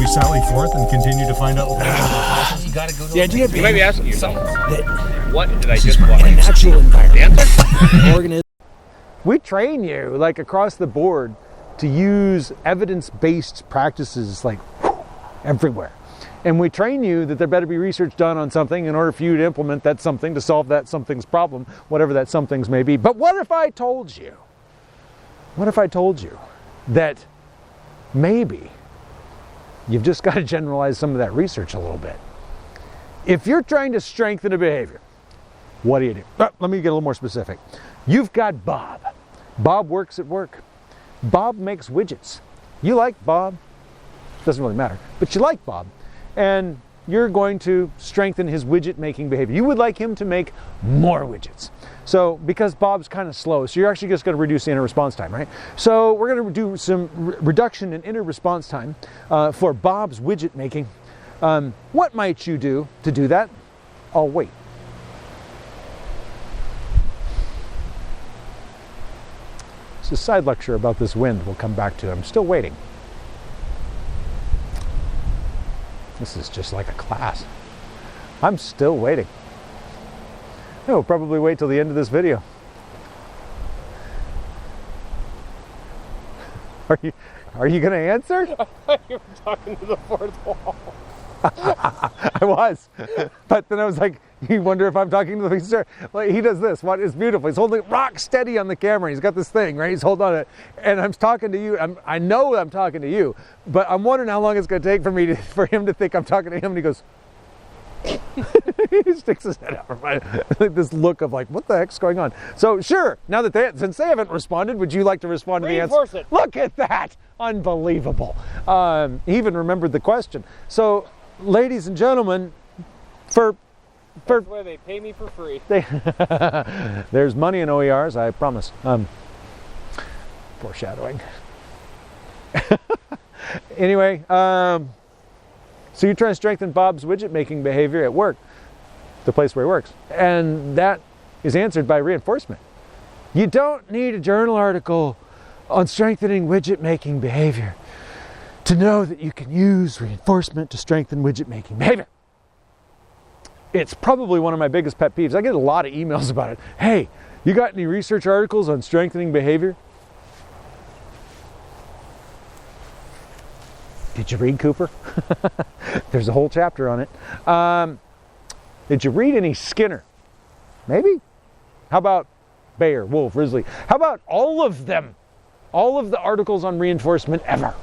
sally forth and continue to find out what You gotta go to the idea You might be asking yourself, what did I this just is watch? a natural environment. The answer? Organism. We train you, like across the board, to use evidence-based practices like everywhere. And we train you that there better be research done on something in order for you to implement that something to solve that something's problem, whatever that something's may be. But what if I told you? What if I told you that maybe you've just got to generalize some of that research a little bit? If you're trying to strengthen a behavior, what do you do? Let me get a little more specific. You've got Bob. Bob works at work. Bob makes widgets. You like Bob. Doesn't really matter, but you like Bob. And you're going to strengthen his widget making behavior. You would like him to make more widgets. So, because Bob's kind of slow, so you're actually just going to reduce the inner response time, right? So we're going to do some reduction in inner response time for Bob's widget making. What might you do to do that? I'll wait. It's a side lecture about this wind we'll come back to. I'm still waiting. This is just like a class. I'm still waiting. I will probably wait till the end of this video. Are you going to answer? I thought you were talking to the fourth wall. I was, but then I was like, you wonder if I'm talking to the sir. Like, he does this. What is beautiful? He's holding it rock steady on the camera. He's got this thing, right? He's holding on it, and I'm talking to you. I know I'm talking to you, but I'm wondering how long it's going to take for him to think I'm talking to him. And he goes, he sticks his head out. Like this look of like, what the heck's going on? So sure, now that since they haven't responded, would you like to respond to the answer? Reinforce it. Look at that, unbelievable. He even remembered the question. So, ladies and gentlemen, That's why they pay me for free. There's money in OERs, I promise. Foreshadowing. Anyway, so you're trying to strengthen Bob's widget making behavior at work, the place where he works, and that is answered by reinforcement. You don't need a journal article on strengthening widget making behavior to know that you can use reinforcement to strengthen widget making behavior. It's probably one of my biggest pet peeves. I get a lot of emails about it. Hey, you got any research articles on strengthening behavior? Did you read Cooper? There's a whole chapter on it. Did you read any Skinner? Maybe. How about Bayer, Wolf, Risley? How about all of them? All of the articles on reinforcement ever.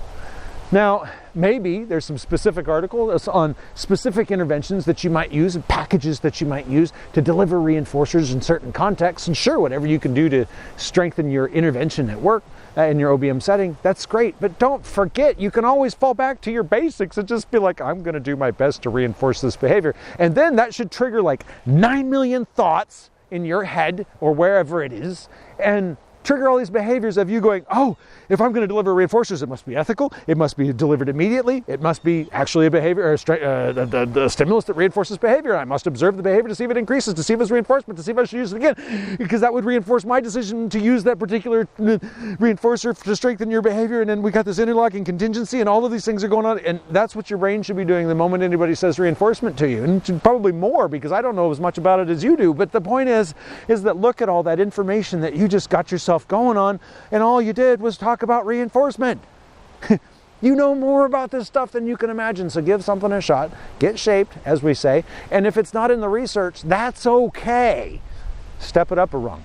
Now, maybe there's some specific articles on specific interventions that you might use and packages that you might use to deliver reinforcers in certain contexts. And sure, whatever you can do to strengthen your intervention at work in your OBM setting, that's great. But don't forget, you can always fall back to your basics and just be like, I'm going to do my best to reinforce this behavior. And then that should trigger like 9 million thoughts in your head or wherever it is, and trigger all these behaviors of you going, oh, if I'm going to deliver reinforcers, it must be ethical, it must be delivered immediately, it must be actually a behavior, or a stimulus that reinforces behavior. I must observe the behavior to see if it increases, to see if it's reinforcement, to see if I should use it again, because that would reinforce my decision to use that particular reinforcer to strengthen your behavior. And then we got this interlocking contingency, and all of these things are going on, and that's what your brain should be doing the moment anybody says reinforcement to you, and probably more, because I don't know as much about it as you do. But the point is that look at all that information that you just got yourself going on, and all you did was talk about reinforcement. You know more about this stuff than you can imagine, so give something a shot, get shaped, as we say, and if it's not in the research, that's okay. Step it up a rung.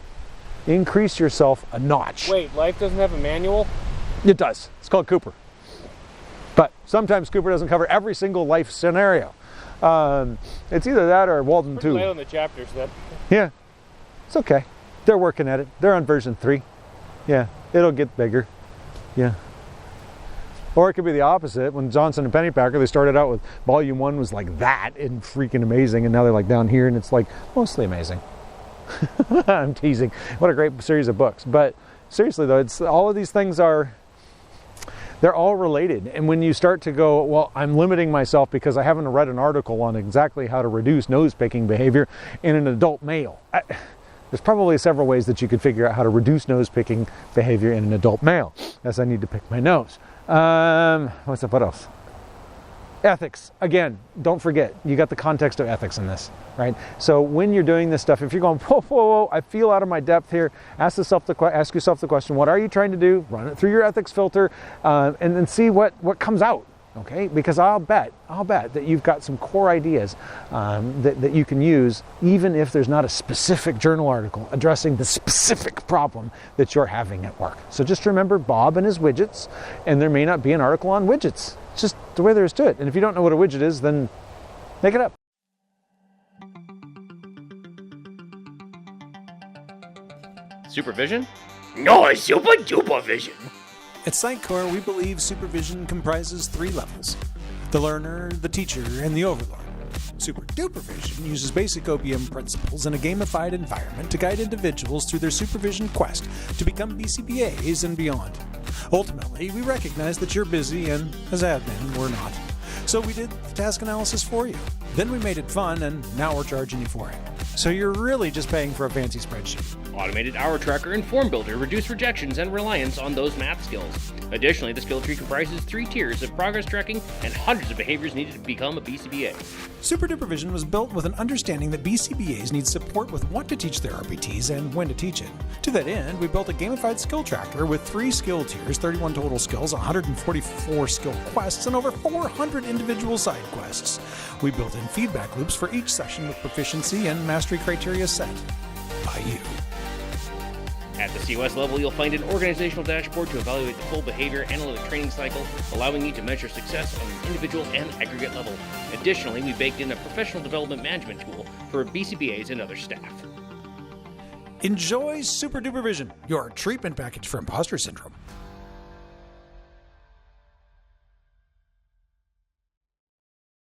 Increase yourself a notch. Wait, life doesn't have a manual? It does. It's called Cooper. But sometimes Cooper doesn't cover every single life scenario. It's either that or Walden 2. Late on the chapters then. Yeah, it's okay. They're working at it. They're on version 3. Yeah, it'll get bigger. Yeah. Or it could be the opposite. When Johnson and Pennypacker, they started out with volume 1 was like that and freaking amazing, and now they're like down here and it's like mostly amazing. I'm teasing. What a great series of books. But seriously though, it's all of these things they're all related. And when you start to go, well, I'm limiting myself because I haven't read an article on exactly how to reduce nose-picking behavior in an adult male. There's probably several ways that you could figure out how to reduce nose-picking behavior in an adult male, as I need to pick my nose. What else? Ethics, again, don't forget, you got the context of ethics in this, right? So when you're doing this stuff, if you're going, whoa, whoa, whoa, I feel out of my depth here, ask yourself the question, what are you trying to do? Run it through your ethics filter, and then see what comes out, okay? Because I'll bet that you've got some core ideas that you can use, even if there's not a specific journal article addressing the specific problem that you're having at work. So just remember Bob and his widgets, and there may not be an article on widgets. It's just the way there is to it. And if you don't know what a widget is, then make it up. Supervision? No, super duper vision. At Sitecore, we believe supervision comprises 3 levels: the learner, the teacher, and the overlord. Super Dupervision uses basic OBM principles in a gamified environment to guide individuals through their supervision quest to become BCBAs and beyond. Ultimately, we recognize that you're busy and, as admin, we're not. So we did the task analysis for you. Then we made it fun, and now we're charging you for it. So you're really just paying for a fancy spreadsheet. Automated hour tracker and form builder reduce rejections and reliance on those math skills. Additionally, the skill tree comprises 3 tiers of progress tracking and hundreds of behaviors needed to become a BCBA. Super Dupervision was built with an understanding that BCBAs need support with what to teach their RPTs and when to teach it. To that end, we built a gamified skill tracker with 3 skill tiers, 31 total skills, 144 skill quests, and over 400 individual side quests. We built in feedback loops for each session with proficiency and mastery criteria set by you. At the COS level, you'll find an organizational dashboard to evaluate the full behavior analytic training cycle, allowing you to measure success on an individual and aggregate level. Additionally, we baked in a professional development management tool for BCBAs and other staff. Enjoy Super Dupervision, your treatment package for imposter syndrome.